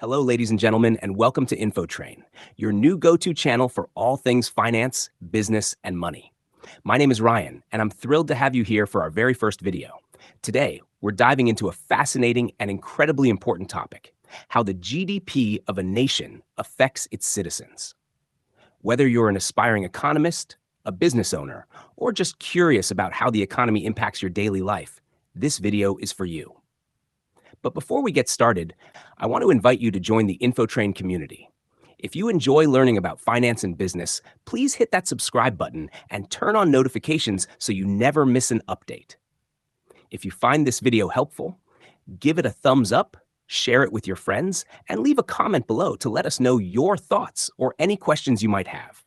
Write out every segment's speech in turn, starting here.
Hello, ladies and gentlemen, and welcome to InfoTrain, your new go-to channel for all things finance, business, and money. My name is Ryan, and I'm thrilled to have you here for our very first video. Today, we're diving into a fascinating and incredibly important topic: how the GDP of a nation affects its citizens. Whether you're an aspiring economist, a business owner, or just curious about how the economy impacts your daily life, this video is for you. But before we get started, I want to invite you to join the InfoTrain community. If you enjoy learning about finance and business, please hit that subscribe button and turn on notifications so you never miss an update. If you find this video helpful, give it a thumbs up, share it with your friends, and leave a comment below to let us know your thoughts or any questions you might have.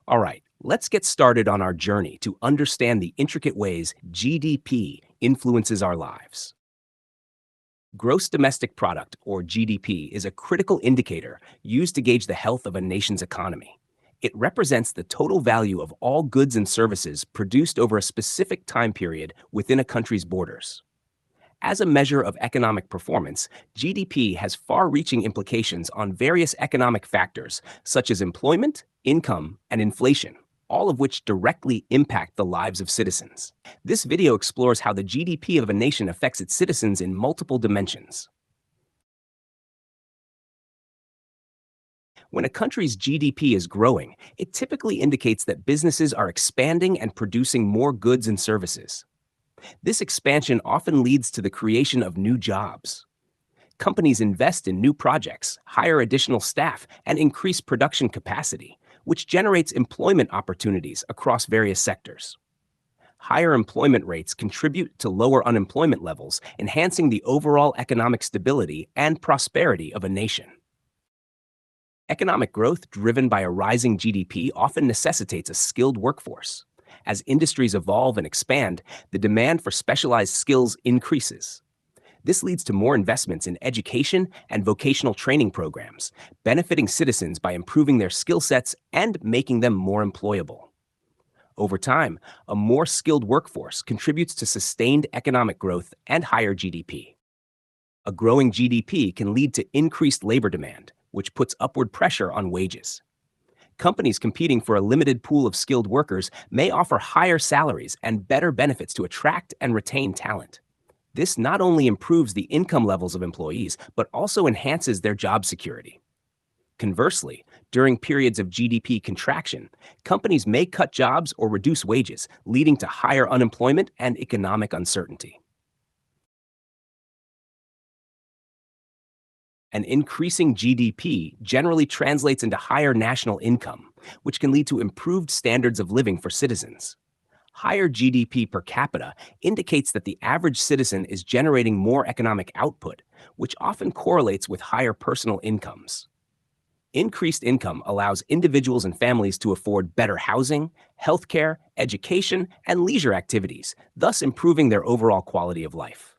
All right, let's get started on our journey to understand the intricate ways GDP influences our lives. Gross domestic product, or GDP, is a critical indicator used to gauge the health of a nation's economy. It represents the total value of all goods and services produced over a specific time period within a country's borders. As a measure of economic performance, GDP has far-reaching implications on various economic factors such as employment, income, and inflation, all of which directly impact the lives of citizens. This video explores how the GDP of a nation affects its citizens in multiple dimensions. When a country's GDP is growing, it typically indicates that businesses are expanding and producing more goods and services. This expansion often leads to the creation of new jobs. Companies invest in new projects, hire additional staff, and increase production capacity, which generates employment opportunities across various sectors. Higher employment rates contribute to lower unemployment levels, enhancing the overall economic stability and prosperity of a nation. Economic growth driven by a rising GDP often necessitates a skilled workforce. As industries evolve and expand, the demand for specialized skills increases. This leads to more investments in education and vocational training programs, benefiting citizens by improving their skill sets and making them more employable. Over time, a more skilled workforce contributes to sustained economic growth and higher GDP. A growing GDP can lead to increased labor demand, which puts upward pressure on wages. Companies competing for a limited pool of skilled workers may offer higher salaries and better benefits to attract and retain talent. This not only improves the income levels of employees, but also enhances their job security. Conversely, during periods of GDP contraction, companies may cut jobs or reduce wages, leading to higher unemployment and economic uncertainty. An increasing GDP generally translates into higher national income, which can lead to improved standards of living for citizens. Higher GDP per capita indicates that the average citizen is generating more economic output, which often correlates with higher personal incomes. Increased income allows individuals and families to afford better housing, healthcare, education, and leisure activities, thus improving their overall quality of life.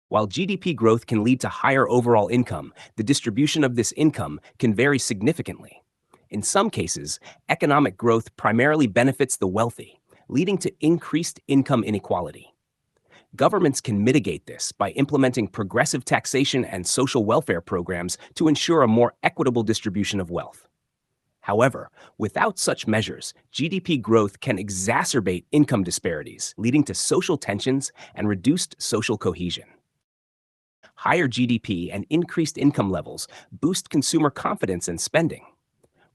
While GDP growth can lead to higher overall income, the distribution of this income can vary significantly. In some cases, economic growth primarily benefits the wealthy, leading to increased income inequality. Governments can mitigate this by implementing progressive taxation and social welfare programs to ensure a more equitable distribution of wealth. However, without such measures, GDP growth can exacerbate income disparities, leading to social tensions and reduced social cohesion. Higher GDP and increased income levels boost consumer confidence and spending.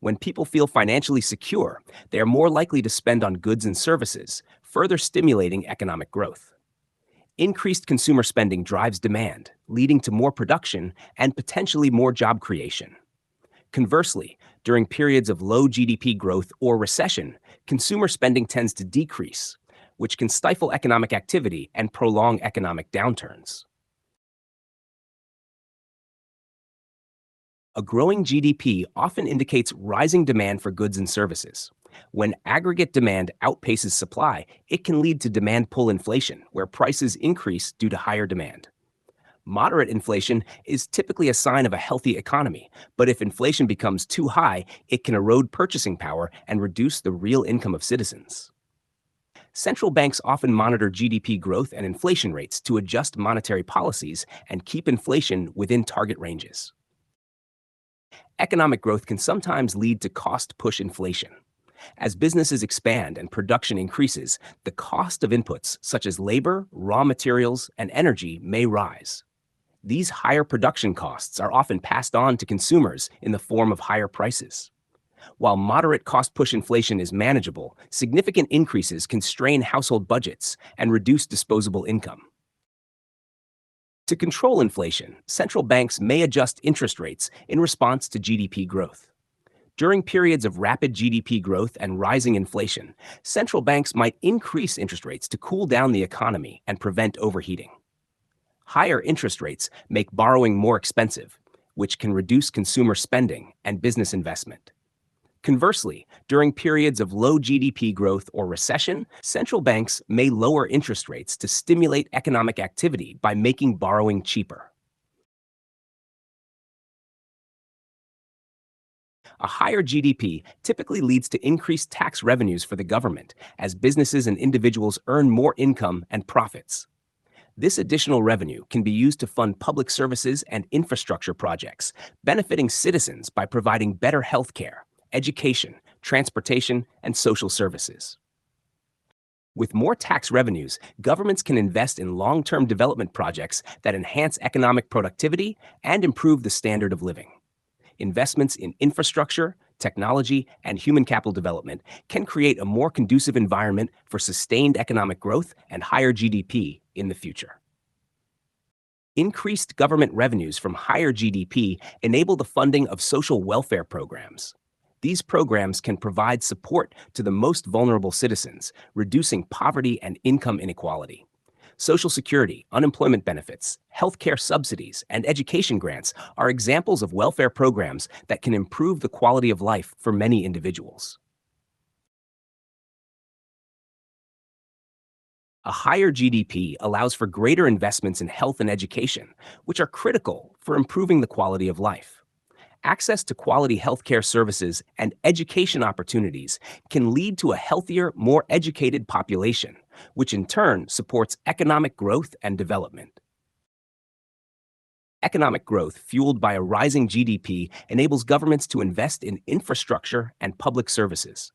When people feel financially secure, they are more likely to spend on goods and services, further stimulating economic growth. Increased consumer spending drives demand, leading to more production and potentially more job creation. Conversely, during periods of low GDP growth or recession, consumer spending tends to decrease, which can stifle economic activity and prolong economic downturns. A growing GDP often indicates rising demand for goods and services. When aggregate demand outpaces supply, it can lead to demand pull inflation, where prices increase due to higher demand. Moderate inflation is typically a sign of a healthy economy, but if inflation becomes too high, it can erode purchasing power and reduce the real income of citizens. Central banks often monitor GDP growth and inflation rates to adjust monetary policies and keep inflation within target ranges. Economic growth can sometimes lead to cost push inflation. As businesses expand and production increases, the cost of inputs such as labor, raw materials, and energy may rise. These higher production costs are often passed on to consumers in the form of higher prices. While moderate cost push inflation is manageable, significant increases can strain household budgets and reduce disposable income. To control inflation, central banks may adjust interest rates in response to GDP growth. During periods of rapid GDP growth and rising inflation, central banks might increase interest rates to cool down the economy and prevent overheating. Higher interest rates make borrowing more expensive, which can reduce consumer spending and business investment. Conversely, during periods of low GDP growth or recession, central banks may lower interest rates to stimulate economic activity by making borrowing cheaper. A higher GDP typically leads to increased tax revenues for the government as businesses and individuals earn more income and profits. This additional revenue can be used to fund public services and infrastructure projects, benefiting citizens by providing better health care, education, transportation, and social services. With more tax revenues, governments can invest in long-term development projects that enhance economic productivity and improve the standard of living. Investments in infrastructure, technology, and human capital development can create a more conducive environment for sustained economic growth and higher GDP in the future. Increased government revenues from higher GDP enable the funding of social welfare programs. These programs can provide support to the most vulnerable citizens, reducing poverty and income inequality. Social Security, unemployment benefits, healthcare subsidies, and education grants are examples of welfare programs that can improve the quality of life for many individuals. A higher GDP allows for greater investments in health and education, which are critical for improving the quality of life. Access to quality healthcare services and education opportunities can lead to a healthier, more educated population, which in turn supports economic growth and development. Economic growth fueled by a rising GDP enables governments to invest in infrastructure and public services.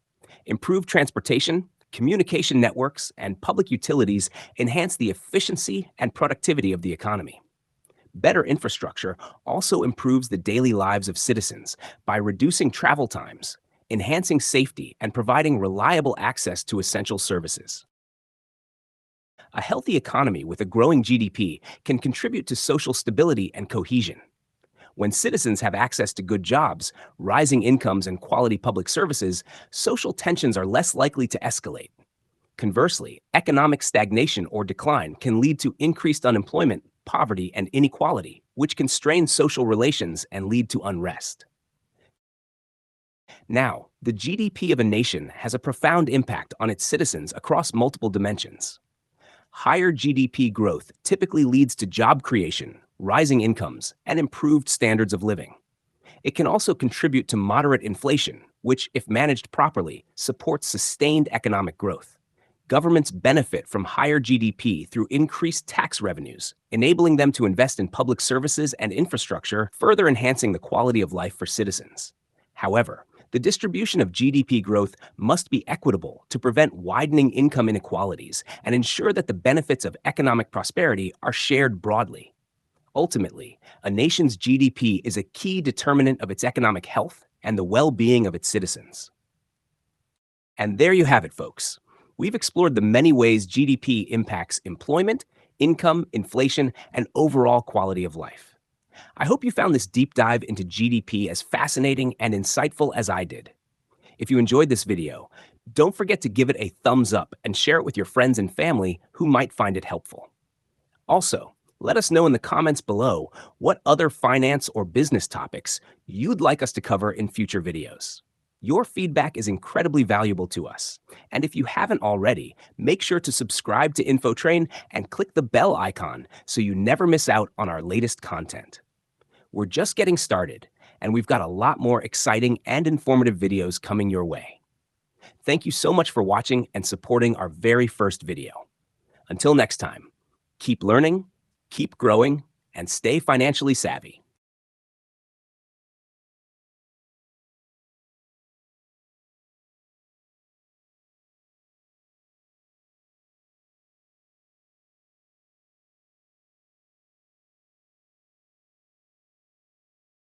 Improved transportation, communication networks, and public utilities enhance the efficiency and productivity of the economy. Better infrastructure also improves the daily lives of citizens by reducing travel times, enhancing safety, and providing reliable access to essential services. A healthy economy with a growing GDP can contribute to social stability and cohesion. When citizens have access to good jobs, rising incomes, and quality public services, social tensions are less likely to escalate. Conversely, economic stagnation or decline can lead to increased unemployment, poverty, and inequality, which can strain social relations and lead to unrest. Now, the GDP of a nation has a profound impact on its citizens across multiple dimensions. Higher GDP growth typically leads to job creation, rising incomes, and improved standards of living. It can also contribute to moderate inflation, which, if managed properly, supports sustained economic growth. Governments benefit from higher GDP through increased tax revenues, enabling them to invest in public services and infrastructure, further enhancing the quality of life for citizens. However, the distribution of GDP growth must be equitable to prevent widening income inequalities and ensure that the benefits of economic prosperity are shared broadly. Ultimately, a nation's GDP is a key determinant of its economic health and the well-being of its citizens. And there you have it, folks. We've explored the many ways GDP impacts employment, income, inflation, and overall quality of life. I hope you found this deep dive into GDP as fascinating and insightful as I did. If you enjoyed this video, don't forget to give it a thumbs up and share it with your friends and family who might find it helpful. Also, let us know in the comments below what other finance or business topics you'd like us to cover in future videos. Your feedback is incredibly valuable to us. And if you haven't already, make sure to subscribe to InfoTrain and click the bell icon so you never miss out on our latest content. We're just getting started, and we've got a lot more exciting and informative videos coming your way. Thank you so much for watching and supporting our very first video. Until next time, keep learning, keep growing, and stay financially savvy.